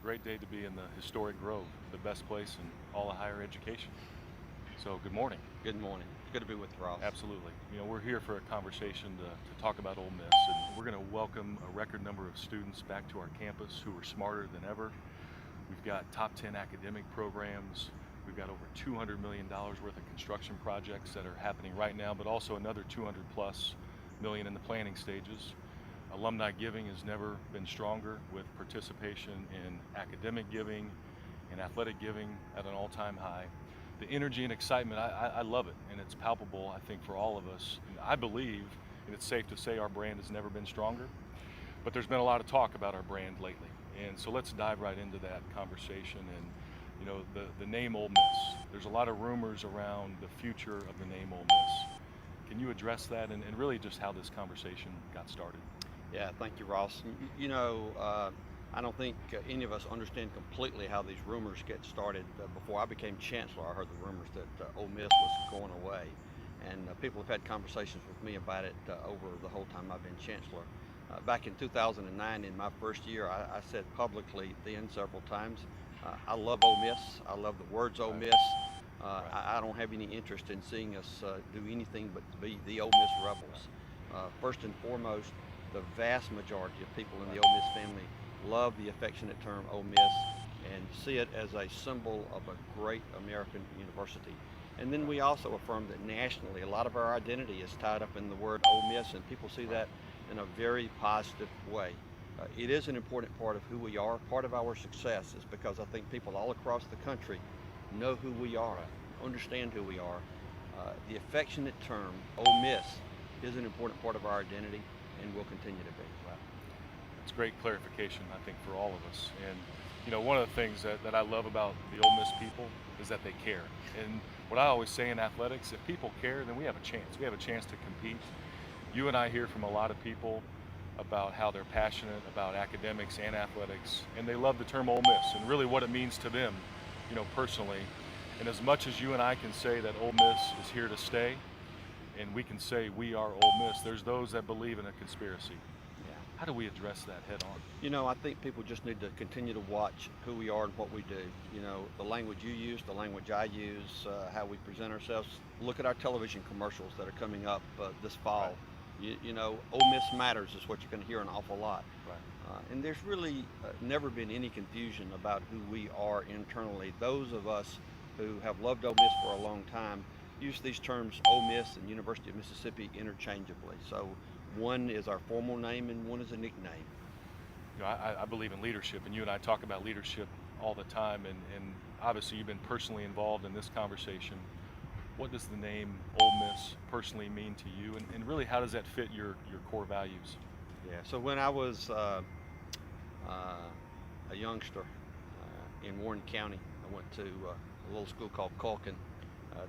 great day to be in the historic Grove, the best place in all of higher education. So good morning. Good morning. It's good to be with you, Ross. Absolutely. We're here for a conversation to talk about Ole Miss, and we're going to welcome a record number of students back to our campus who are smarter than ever. We've got top 10 academic programs. We've got over $200 million worth of construction projects that are happening right now, but also another 200 plus million in the planning stages. Alumni giving has never been stronger, with participation in academic giving and athletic giving at an all-time high. The energy and excitement, I love it, and it's palpable, I think, for all of us. And I believe, and it's safe to say, our brand has never been stronger, but there's been a lot of talk about our brand lately. And so let's dive right into that conversation. And the name Ole Miss, there's a lot of rumors around the future of the name Ole Miss. Can you address that and really just how this conversation got started? Yeah, thank you, Ross. I don't think any of us understand completely how these rumors get started. Before I became chancellor, I heard the rumors that Ole Miss was going away, and people have had conversations with me about it over the whole time I've been chancellor. Back in 2009, in my first year, I said publicly then several times, I love Ole Miss. I love the words Ole Miss. I don't have any interest in seeing us do anything but be the Ole Miss Rebels. First and foremost, the vast majority of people in the Ole Miss family love the affectionate term Ole Miss and see it as a symbol of a great American university. And then we also affirm that nationally, a lot of our identity is tied up in the word Ole Miss, and people see that in a very positive way. It is an important part of who we are. Part of our success is because I think people all across the country know who we are, understand who we are. The affectionate term Ole Miss is an important part of our identity and will continue to be. It's great clarification, I think, for all of us. And one of the things that I love about the Ole Miss people is that they care. And what I always say in athletics, if people care, then we have a chance. We have a chance to compete. You and I hear from a lot of people about how they're passionate about academics and athletics, and they love the term Ole Miss and really what it means to them, personally. And as much as you and I can say that Ole Miss is here to stay, and we can say we are Ole Miss, there's those that believe in a conspiracy. Yeah. How do we address that head on? I think people just need to continue to watch who we are and what we do. The language you use, the language I use, how we present ourselves. Look at our television commercials that are coming up this fall. Right. Ole Miss matters is what you're going to hear an awful lot. Right. And there's really never been any confusion about who we are internally. Those of us who have loved Ole Miss for a long time use these terms Ole Miss and University of Mississippi interchangeably. So one is our formal name and one is a nickname. I believe in leadership, and you and I talk about leadership all the time, and obviously you've been personally involved in this conversation. What does the name Ole Miss personally mean to you, and really how does that fit your core values? Yeah, so when I was a youngster in Warren County, I went to a little school called Culkin.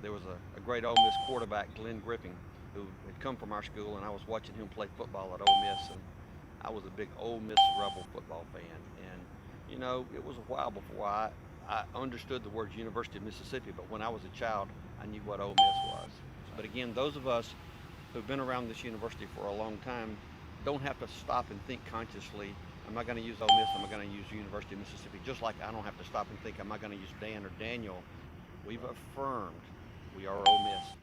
There was a great Ole Miss quarterback, Glenn Griffin, who had come from our school, and I was watching him play football at Ole Miss, and I was a big Ole Miss Rebel football fan. And it was a while before I understood the words University of Mississippi, but when I was a child, I knew what Ole Miss was. But again, those of us who've been around this university for a long time don't have to stop and think consciously, am I going to use Ole Miss, am I going to use University of Mississippi? Just like I don't have to stop and think, am I going to use Dan or Daniel? We've affirmed we are Ole Miss.